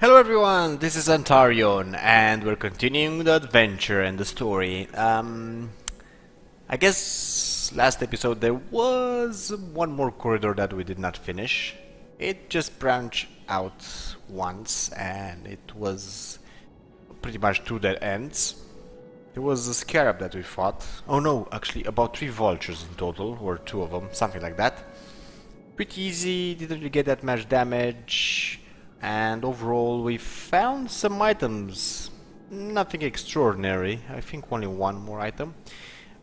Hello everyone, this is Antharion, and we're continuing the adventure and the story. I guess last episode there was one more corridor that we did not finish. It just branched out once, and it was pretty much two dead ends. There was a scarab that we fought. Oh no, actually about 3 vultures in total, or 2 of them, something like that. Pretty easy, didn't really get that much damage. And overall we found some items. Nothing extraordinary. I think only one more item.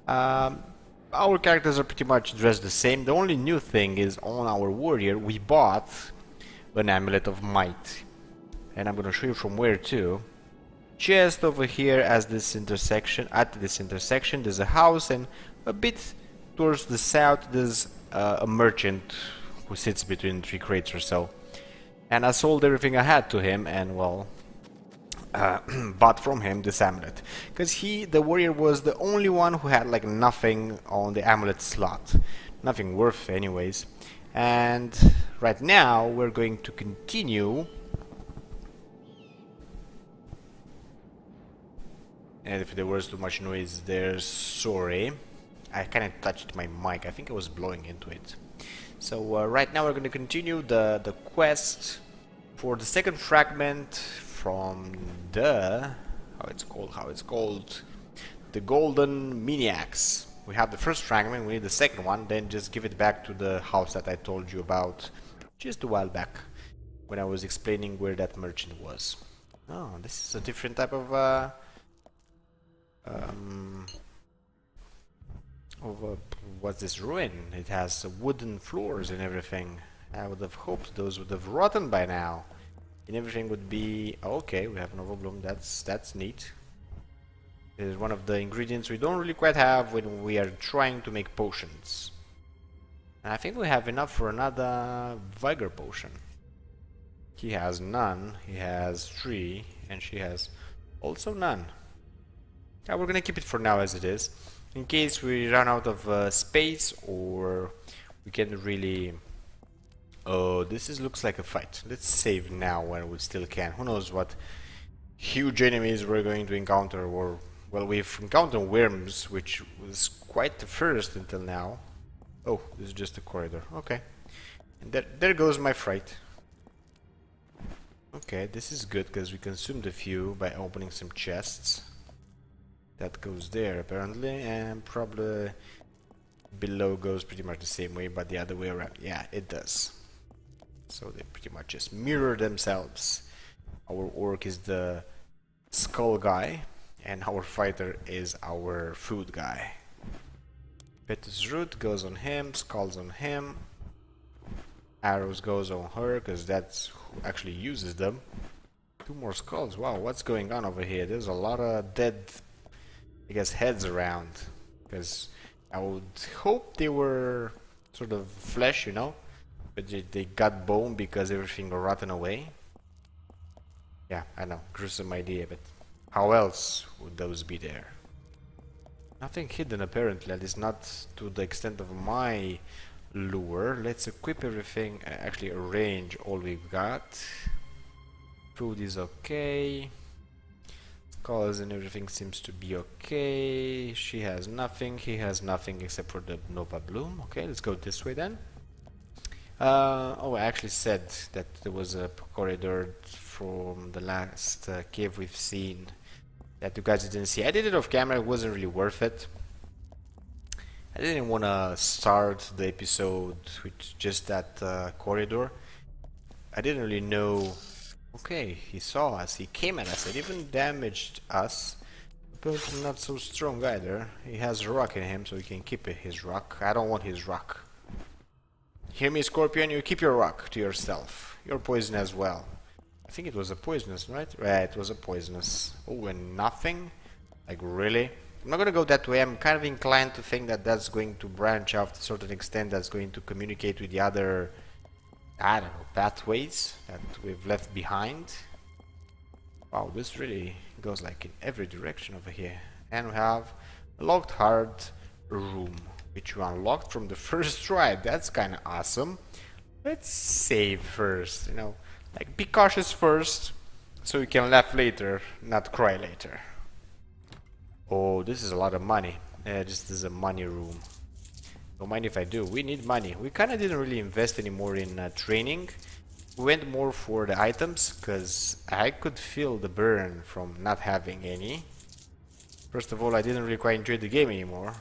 Our characters are pretty much dressed the same. The only new thing is on our warrior we bought an amulet of might. And I'm gonna show you from where to. Just over here at this intersection there's a house, and a bit towards the south there's a merchant who sits between 3 crates or so. And I sold everything I had to him, and well, bought from him this amulet. Because the warrior, was the only one who had like nothing on the amulet slot. Nothing worth anyways. And right now we're going to continue. And if there was too much noise there, sorry. I kinda touched my mic, I think I was blowing into it. So right now we're going to continue the quest for the second fragment from the how it's called the golden Myniax. We have the first fragment, we need the second one, then just give it back to the house that I told you about just a while back when I was explaining where that merchant was. Oh, this is a different type of what's this ruin? It has wooden floors and everything. I would have hoped those would have rotten by now, and everything would be okay. We have Nova Bloom. That's neat. It is one of the ingredients we don't really quite have when we are trying to make potions. And I think we have enough for another vigor potion. He has none. He has 3, and she has also none. Yeah, we're gonna keep it for now as it is, in case we run out of space, or we can really... Oh, looks like a fight. Let's save now when we still can. Who knows what huge enemies we're going to encounter, or... Well, we've encountered worms, which was quite the first until now. Oh, this is just a corridor. Okay. And there goes my fright. Okay, this is good, because we consumed a few by opening some chests. That goes there apparently, and probably below goes pretty much the same way, but the other way around. Yeah, it does. So they pretty much just mirror themselves. Our orc is the skull guy, and our fighter is our food guy. Petus root goes on him, skulls on him, arrows goes on her, because that's who actually uses them. 2 more skulls. Wow, what's going on over here? There's a lot of dead, I guess, heads around, because I would hope they were sort of flesh, you know, but they got bone because everything got rotten away. Yeah, I know, gruesome idea, but how else would those be there? Nothing hidden apparently, at least not to the extent of my lure. Let's equip everything, actually arrange all we've got. Food is okay. Colors and everything seems to be okay. She has nothing, he has nothing except for the Nova Bloom. Okay, let's go this way then. Oh, I actually said that there was a corridor from the last cave we've seen that you guys didn't see. I did it off camera, it wasn't really worth it. I didn't want to start the episode with just that corridor. I didn't really know. Okay, he saw us, he came at us, it even damaged us. But not so strong either. He has a rock in him, so he can keep his rock. I don't want his rock. Hear me, Scorpion? You keep your rock to yourself. You're poison as well. I think it was a poisonous, right? Right, it was a poisonous. Oh, and nothing? Like, really? I'm not gonna go that way. I'm kind of inclined to think that that's going to branch out to a certain extent. That's going to communicate with the other, I don't know, pathways that we've left behind. Wow, this really goes like in every direction over here. And we have a locked heart room, which we unlocked from the first try. That's kind of awesome. Let's save first, you know, like be cautious first. So you can laugh later, not cry later. Oh, this is a lot of money. This is a money room. Don't mind if I do. We need money. We kind of didn't really invest anymore in training. We went more for the items because I could feel the burn from not having any. First of all, I didn't really quite enjoy the game anymore.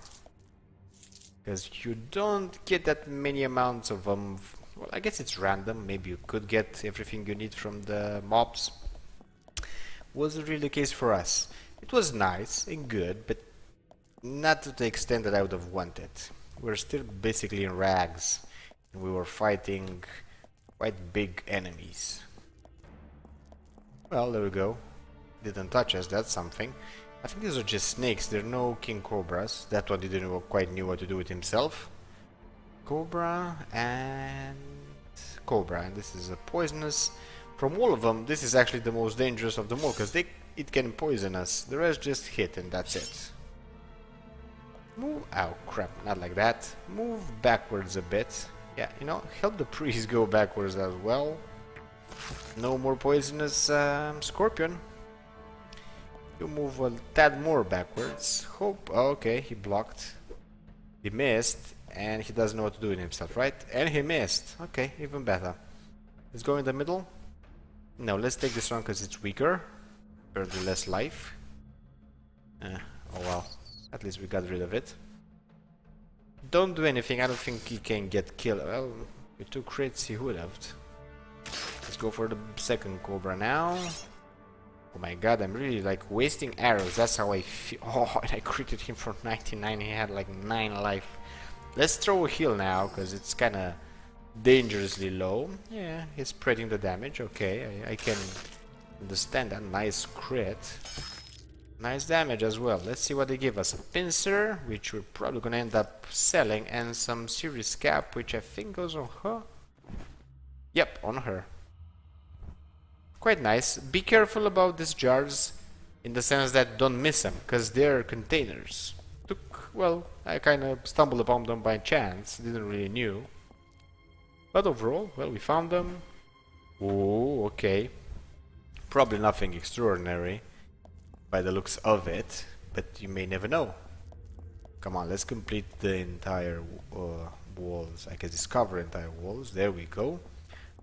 Because you don't get that many amounts of them. Well, I guess it's random. Maybe you could get everything you need from the mobs. Wasn't really the case for us. It was nice and good, but not to the extent that I would have wanted. We're still basically in rags, and we were fighting quite big enemies. Well, there we go. Didn't touch us, that's something. I think these are just snakes, there are no king cobras. That one didn't quite knew what to do with himself. Cobra, and this is a poisonous. From all of them, this is actually the most dangerous of them all, because it can poison us. The rest just hit and that's it. Move, oh crap, not like that. Move backwards a bit. Yeah, you know, help the priest go backwards as well. No more poisonous scorpion. You move a tad more backwards. Hope, oh, okay, he blocked. He missed, and he doesn't know what to do with himself, right? And he missed. Okay, even better. Let's go in the middle. No, let's take this one because it's weaker. Further less life. Oh well. At least we got rid of it. Don't do anything. I don't think he can get killed. Well, with 2 crits he would have. Let's go for the second cobra now. Oh my god, I'm really like wasting arrows. That's how I feel. Oh, and I critted him for 99. He had like 9 life. Let's throw a heal now because it's kind of dangerously low. Yeah, he's spreading the damage. Okay, I can understand that. Nice crit. Nice damage as well. Let's see what they give us. A pincer, which we're probably gonna end up selling, and some serious cap, which I think goes on her. Yep, on her. Quite nice. Be careful about these jars, in the sense that don't miss them, because they're containers. Well, I kind of stumbled upon them by chance. Didn't really knew. But overall, well, we found them. Oh, okay. Probably nothing extraordinary by the looks of it, but you may never know. Come on, let's complete the entire walls. I can discover entire walls. There we go.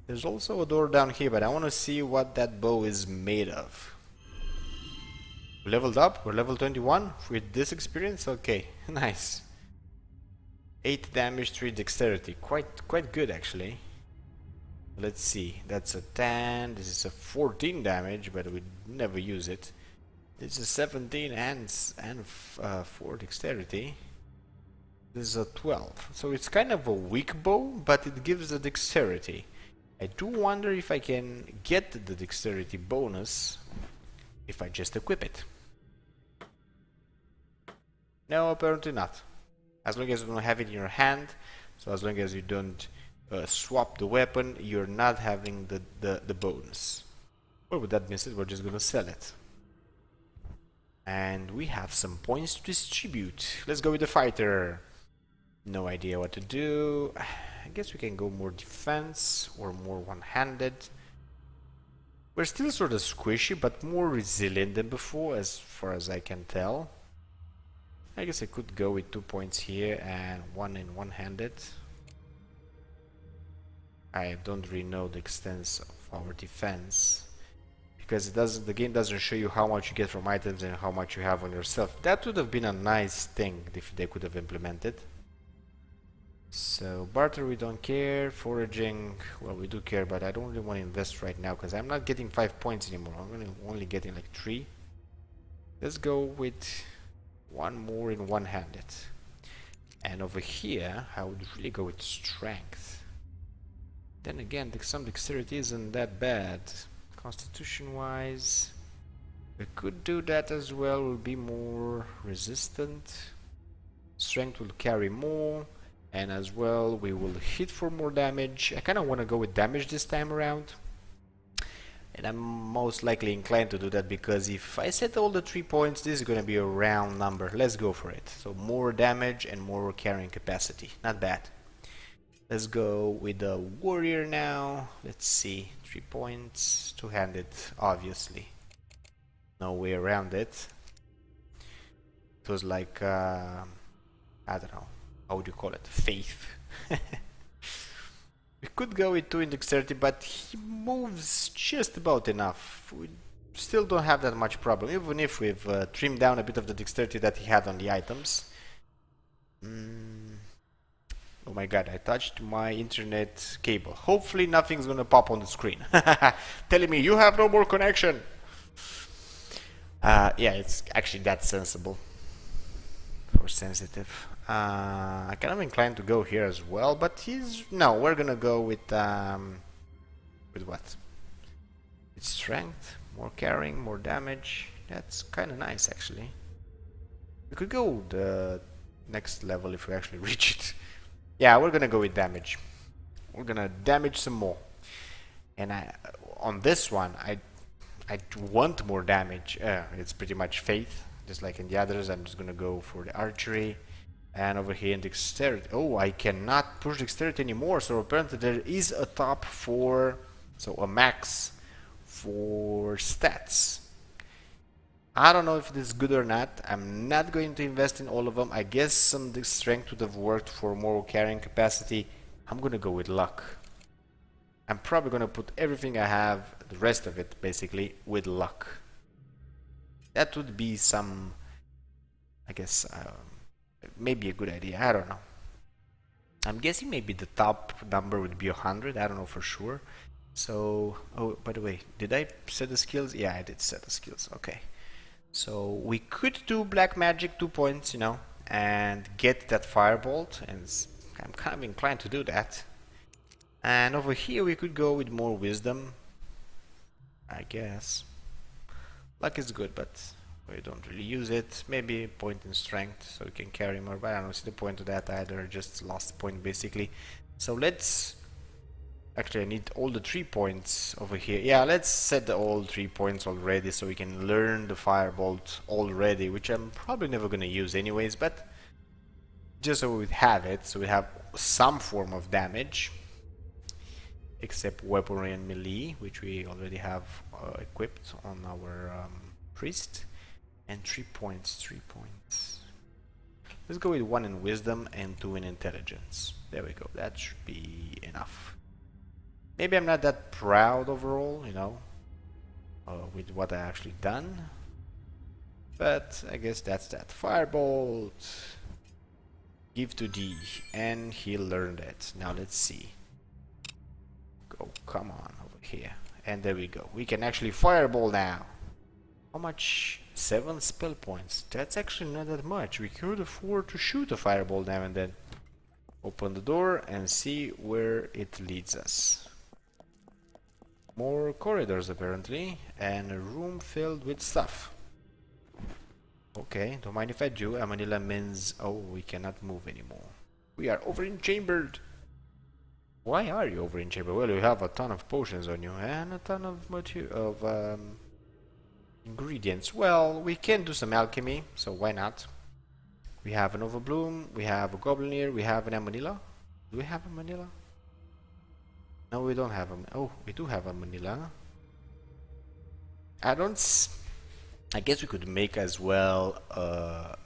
There's also a door down here, but I want to see what that bow is made of. We leveled up. We're level 21 with this experience. Okay, nice. 8 damage, 3 dexterity. Quite good actually. Let's see. That's a 10. This is a 14 damage, but we never use it. This is 17 and 4 dexterity. This is a 12. So it's kind of a weak bow, but it gives the dexterity. I do wonder if I can get the dexterity bonus if I just equip it. No, apparently not. As long as you don't have it in your hand, so as long as you don't swap the weapon, you're not having the bonus. Well, with that being said, we're just gonna sell it. And we have some points to distribute. Let's go with the fighter. No idea what to do. I guess we can go more defense or more one-handed. We're still sort of squishy, but more resilient than before, as far as I can tell. I guess I could go with 2 points here and 1 in one-handed. I don't really know the extent of our defense, because the game doesn't show you how much you get from items and how much you have on yourself. That would have been a nice thing if they could have implemented. So barter we don't care. Foraging, well, we do care, but I don't really want to invest right now because I'm not getting 5 points anymore. I'm only getting like 3. Let's go with 1 more in one-handed. And over here I would really go with strength. Then again, some dexterity isn't that bad. Constitution wise, we could do that as well. We'll be more resistant. Strength will carry more, and as well we will hit for more damage. I kind of want to go with damage this time around, and I'm most likely inclined to do that because if I set all the 3 points, this is going to be a round number. Let's go for it. So more damage and more carrying capacity. Not bad. Let's go with the warrior now. Let's see. 3 points. Two-handed, obviously. No way around it. It was like, I don't know. How would you call it? Faith. We could go with 2 in dexterity, but he moves just about enough. We still don't have that much problem, even if we've trimmed down a bit of the dexterity that he had on the items. Oh my god, I touched my internet cable. Hopefully nothing's gonna pop on the screen. Telling me you have no more connection. Yeah, it's actually that sensible. Or sensitive. I kind of inclined to go here as well, but no, we're gonna go with what? With strength, more carrying, more damage. That's kind of nice, actually. We could go the next level if we actually reach it. Yeah, we're gonna go with damage. We're gonna damage some more. And on this one, I want more damage. It's pretty much faith, just like in the others. I'm just gonna go for the archery. And over here in dexterity, oh, I cannot push dexterity anymore, so apparently there is a top for, so a max for stats. I don't know if it is good or not. I'm not going to invest in all of them. I guess some strength would have worked for more carrying capacity. I'm gonna go with luck. I'm probably gonna put everything I have, the rest of it basically, with luck. That would be some, I guess, maybe a good idea. I don't know. I'm guessing maybe the top number would be 100. I don't know for sure. So, oh, by the way, did I set the skills? Yeah, I did set the skills. Okay. So we could do black magic 2 points, you know, and get that firebolt, and I'm kind of inclined to do that. And over here we could go with more wisdom, I guess. Luck is good, but we don't really use it. Maybe a point in strength so we can carry more, but I don't see the point of that either. Just lost the point basically. So let's actually, I need all the 3 points over here. Yeah, let's set all 3 points already so we can learn the firebolt already, which I'm probably never gonna use anyways, but just so we have it, so we have some form of damage, except weaponry and melee, which we already have equipped on our priest. And 3 points, 3 points. Let's go with 1 in wisdom and 2 in intelligence. There we go, that should be enough. Maybe I'm not that proud overall, you know, with what I actually done. But I guess that's that. Firebolt. Give to D. And he learned it. Now let's see. Go, come on, over here. And there we go. We can actually fireball now. How much? 7 spell points. That's actually not that much. We could afford to shoot a fireball now and then. Open the door and see where it leads us. More corridors apparently, and a room filled with stuff. Okay, don't mind if I do. Amanila means, oh, we cannot move anymore. We are over enchambered. Why are you over enchambered? Well, you have a ton of potions on you and a ton of ingredients. Well, we can do some alchemy, so why not? We have an overbloom, we have a goblin here, we have an Amanila. Do we have a Manila? No, we don't have a... Oh, we do have a Manila. I guess we could make as well a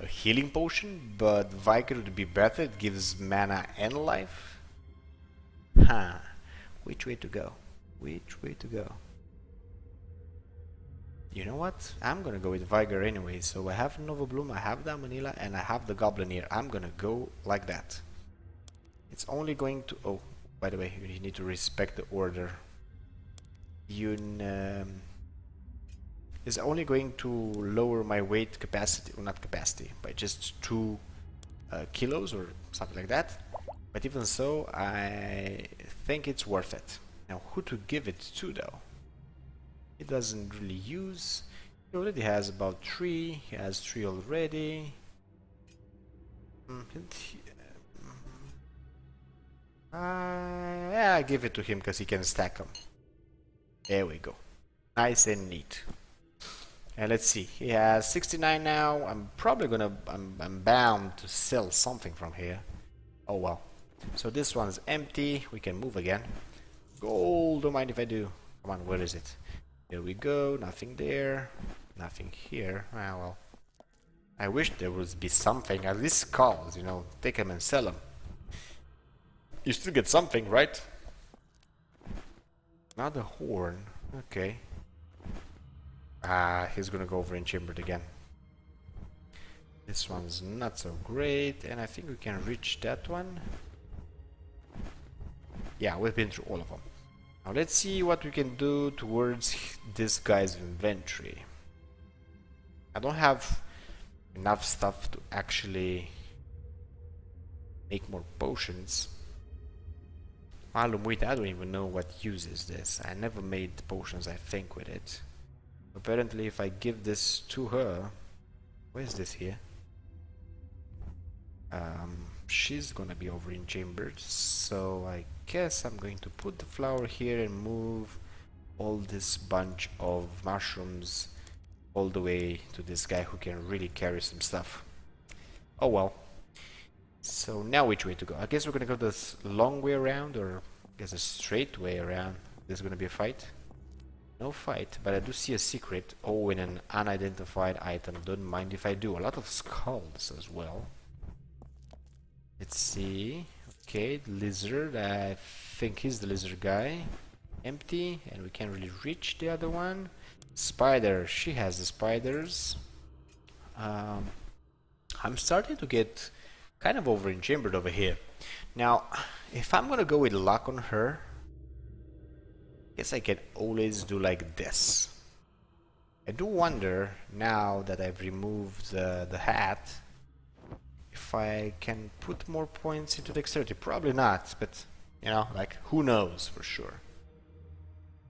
healing potion, but Viker would be better. It gives mana and life. Huh. Which way to go? Which way to go? You know what? I'm gonna go with Viger anyway. So I have Nova Bloom, I have the Manila, and I have the Goblin here. I'm gonna go like that. It's only going to... Oh, by the way, you need to respect the order. Is only going to lower my weight capacity, or not capacity, by just 2 kilos or something like that. But even so, I think it's worth it. Now, who to give it to though? He doesn't really use. He already has about 3. He has 3 already. Yeah, I give it to him because he can stack them. There we go. Nice and neat. And let's see. He has 69 now. I'm probably gonna... I'm bound to sell something from here. Oh well. So this one's empty. We can move again. Gold, don't mind if I do. Come on, where is it? There we go. Nothing there. Nothing here. Ah, well. I wish there would be something. At least skulls, you know. Take them and sell them. You still get something, right? Not a horn. Okay. Ah, he's gonna go over enchambered again. This one's not so great, and I think we can reach that one. Yeah, we've been through all of them. Now let's see what we can do towards this guy's inventory. I don't have enough stuff to actually make more potions. Malum wheat, I don't even know what uses this. I never made potions, I think, with it. Apparently, if I give this to her... Where is this here? She's gonna be over in chambered, so I guess I'm going to put the flower here and move all this bunch of mushrooms all the way to this guy who can really carry some stuff. Oh well. So now which way to go? I guess we're gonna go this long way around, or I guess a straight way around. There's gonna be a fight? No fight, but I do see a secret. Oh, in an unidentified item. Don't mind if I do. A lot of skulls as well. Let's see. Okay, lizard. I think he's the lizard guy. Empty, and we can't really reach the other one. Spider. She has the spiders. I'm starting to get kind of over enchambered over here. Now, if I'm gonna go with luck on her, I guess I can always do like this. I do wonder, now that I've removed the hat, if I can put more points into dexterity. Probably not, but you know, like, who knows for sure.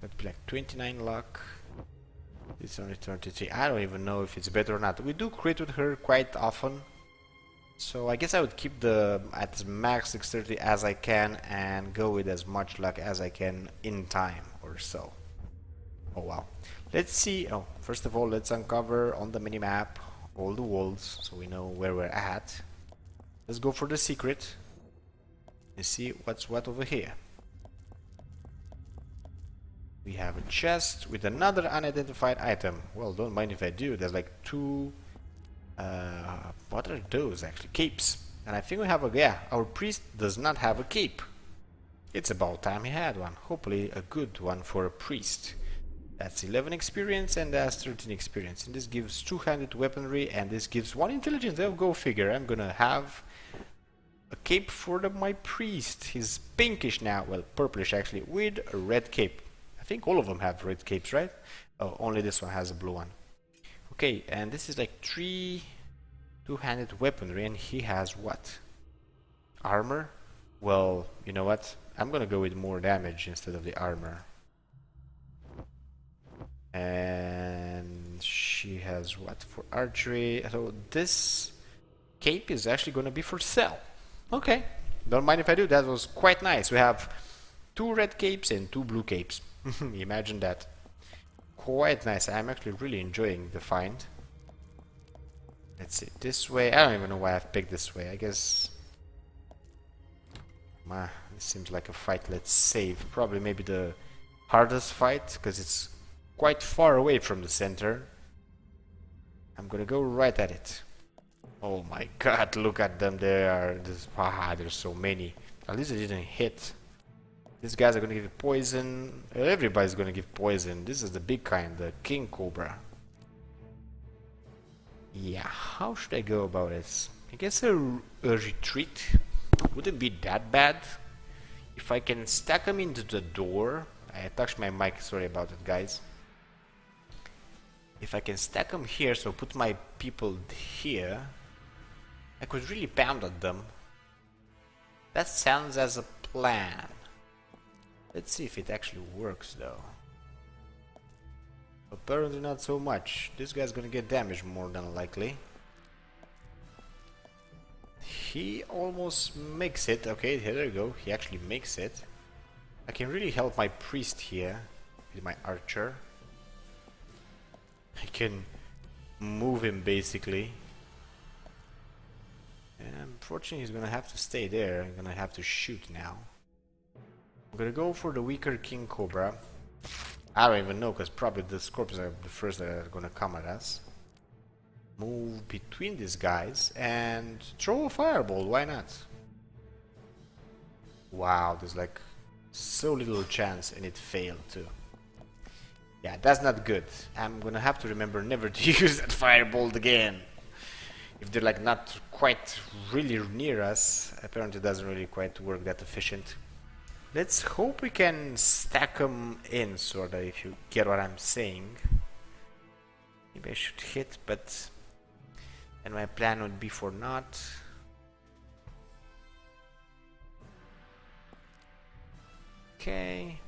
That'd be like 29 luck. It's only 33. I don't even know if it's better or not. We do crit with her quite often, so I guess I would keep the at max dexterity as I can and go with as much luck as I can in time or so. Oh wow. Let's see. Oh, first of all, let's uncover on the minimap all the walls so we know where we're at. Let's go for the secret and see what's what over here. We have a chest with another unidentified item. Well, don't mind if I do. There's like two... what are those actually? Capes. And I think we have a... Yeah, our priest does not have a cape. It's about time he had one. Hopefully a good one for a priest. That's 11 experience and that's 13 experience. And this gives two-handed weaponry and this gives 1 intelligence. Oh, go figure. I'm gonna have a cape for my priest. He's pinkish now. Well, purplish actually, with a red cape. I think all of them have red capes, right? Oh, only this one has a blue one. Okay, and this is like 3 two-handed weaponry, and he has what? Armor? Well, you know what? I'm gonna go with more damage instead of the armor. And she has what for archery? So this cape is actually gonna be for sale. Okay, don't mind if I do. That was quite nice. We have 2 red capes and 2 blue capes. Imagine that. Quite nice. I'm actually really enjoying the find. Let's see, this way. I don't even know why I've picked this way. I guess... this seems like a fight. Let's save. Probably maybe the hardest fight, because it's quite far away from the center. I'm gonna go right at it. Oh my god, look at them. There's so many. At least I didn't hit. These guys are gonna give you poison. Everybody's gonna give poison. This is the big kind, the king cobra. Yeah, how should I go about this? I guess a retreat wouldn't be that bad. If I can stack them into the door. I touched my mic, sorry about it, guys. If I can stack them here, so put my people here, I could really pound at them. That sounds as a plan. Let's see if it actually works though. Apparently not so much. This guy's gonna get damaged more than likely. He almost makes it. Okay, there you go. He actually makes it. I can really help my priest here with my archer. I can move him basically. Unfortunately, he's gonna have to stay there. I'm gonna have to shoot now. I'm gonna go for the weaker King Cobra. I don't even know, because probably the Scorpions are the first that are gonna come at us. Move between these guys and throw a fireball, why not? Wow, there's like so little chance and it failed too. Yeah, that's not good. I'm gonna have to remember never to use that fireball again. If they're like not quite really near us, apparently it doesn't really quite work that efficient. Let's hope we can stack them in, sorta, if you get what I'm saying. Maybe I should hit, but... And my plan would be for not. Okay.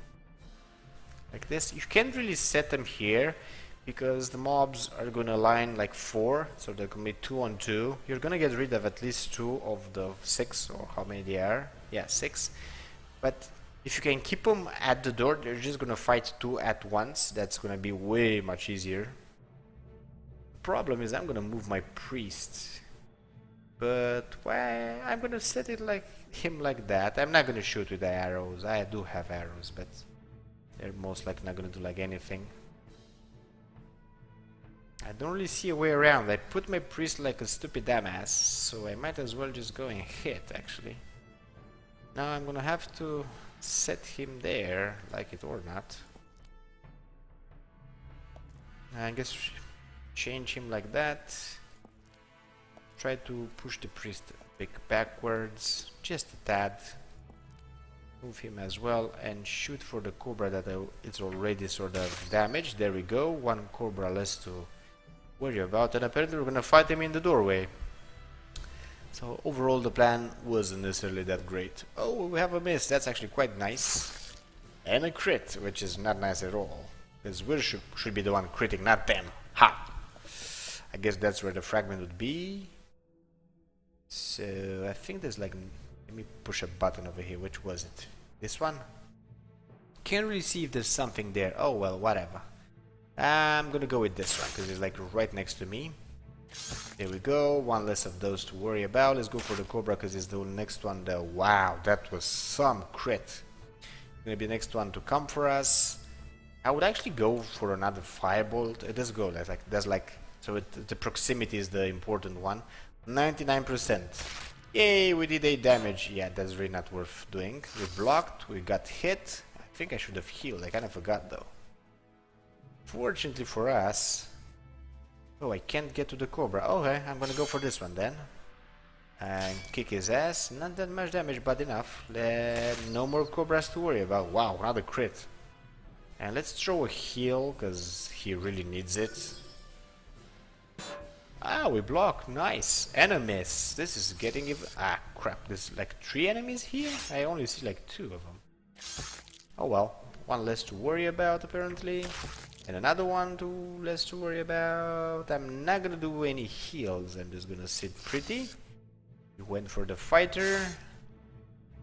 Like this. You can't really set them here, because the mobs are gonna line like 4, so they're gonna be 2 on 2. You're gonna get rid of at least 2 of the 6, or how many they are. Yeah, 6. But if you can keep them at the door, they're just gonna fight 2 at once. That's gonna be way much easier. The problem is I'm gonna move my priest. But why I'm gonna set it like him like that. I'm not gonna shoot with the arrows. I do have arrows, but they're most likely not gonna do like anything. I don't really see a way around. I put my priest like a stupid dumbass, so I might as well just go and hit, actually. Now I'm gonna have to set him there, like it or not. I guess change him like that. Try to push the priest backwards, just a tad. Move him as well and shoot for the cobra that it's already sort of damaged. There we go, 1 cobra less to worry about, and apparently we're gonna fight him in the doorway. So overall the plan wasn't necessarily that great. Oh, we have a miss, that's actually quite nice. And a crit, which is not nice at all. Because we should be the one critting, not them. Ha! I guess that's where the fragment would be. So I think there's like... Let me push a button over here. Which was it? This one? Can't really see if there's something there. Oh well, whatever. I'm gonna go with this one because it's like right next to me. There we go. 1 less of those to worry about. Let's go for the cobra because it's the next one there. Wow, that was some crit. Gonna be the next one to come for us. I would actually go for another firebolt. It does go like there's like so. The proximity is the important one. 99%. Yay, we did 8 damage. Yeah, that's really not worth doing. We blocked, we got hit. I think I should have healed. I kind of forgot though. Fortunately for us... Oh, I can't get to the cobra. Okay, I'm gonna go for this one then. And kick his ass. Not that much damage, but enough. No more cobras to worry about. Wow, another crit. And let's throw a heal, because he really needs it. Ah, we block. Nice. And a miss. This is getting even... Ah, crap. There's like 3 enemies here? I only see like 2 of them. Oh well. 1 less to worry about, apparently. And another one less to worry about. I'm not gonna do any heals. I'm just gonna sit pretty. We went for the fighter.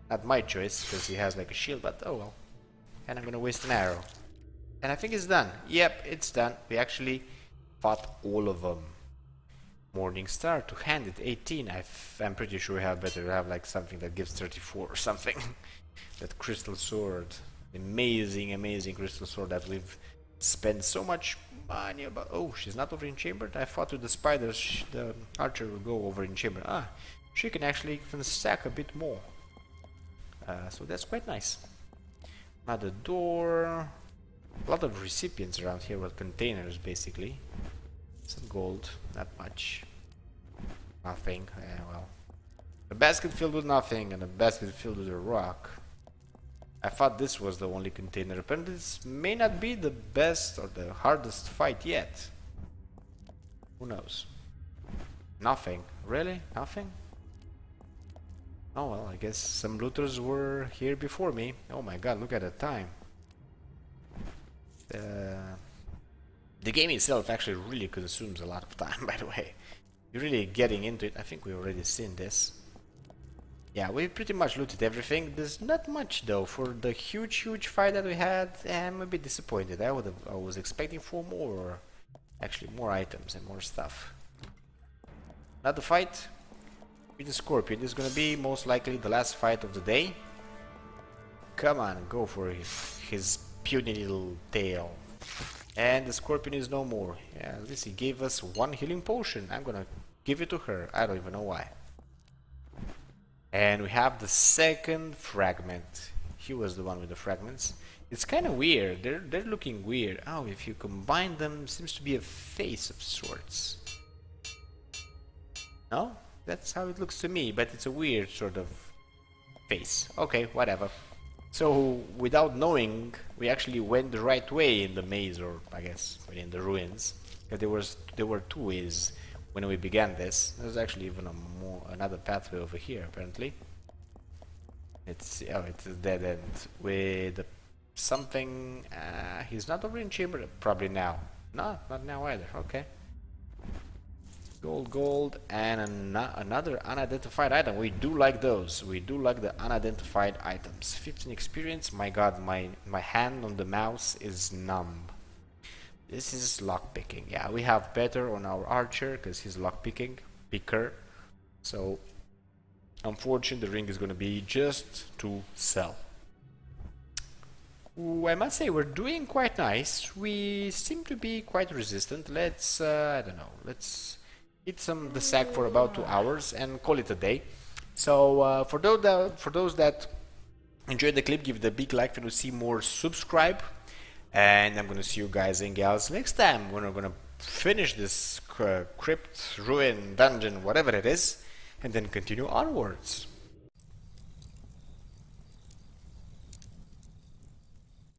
Not my choice, because he has like a shield, but oh well. And I'm gonna waste an arrow. And I think it's done. Yep, it's done. We actually fought all of them. Morning Star to hand it 18. I'm pretty sure we have better to have like something that gives 34 or something. That crystal sword. Amazing, amazing crystal sword that we've spent so much money about. Oh, she's not over in chamber. I thought with the spiders the archer will go over in chamber. Ah, she can actually even stack a bit more. So that's quite nice. Another door. A lot of recipients around here with containers basically. Some gold, not much. Nothing, well. A basket filled with nothing and a basket filled with a rock. I thought this was the only container. Apparently this may not be the best or the hardest fight yet. Who knows? Nothing. Really? Nothing? Oh well, I guess some looters were here before me. Oh my god, look at the time. The game itself actually really consumes a lot of time, by the way. You're really getting into it. I think we've already seen this. Yeah, we pretty much looted everything. There's not much though. For the huge fight that we had, I'm a bit disappointed. I was expecting for more, actually more items and more stuff. Another fight. with the Scorpion. This is gonna be most likely the last fight of the day. Come on, go for his puny little tail. And the Scorpion is no more. Yeah, at least he gave us one healing potion. I'm gonna give it to her. I don't even know why. And we have the second fragment. He was the one with the fragments. It's kind of weird. They're looking weird. Oh, if you combine them, seems to be a face of sorts. No? That's how it looks to me, but it's a weird sort of face. Okay, whatever. So, without knowing, we actually went the right way in the maze, or I guess in the ruins. Because there were two ways when we began this. There's actually even another pathway over here, apparently. It's a dead end with something. He's not over in chamber. Probably now. No, not now either. Okay. Gold, and another unidentified item. We do like those. We do like the unidentified items. 15 experience. My god, my hand on the mouse is numb. This is lockpicking. Yeah, we have better on our archer because he's lockpicking. Picker. So, unfortunately, the ring is going to be just to sell. Ooh, I must say, we're doing quite nice. We seem to be quite resistant. Let's, I don't know, let's eat the sack for about 2 hours and call it a day. So, for those that enjoyed the clip, give it a big like. If you want to see more, subscribe. And I'm going to see you guys and gals next time when we're going to finish this crypt, ruin, dungeon, whatever it is, and then continue onwards.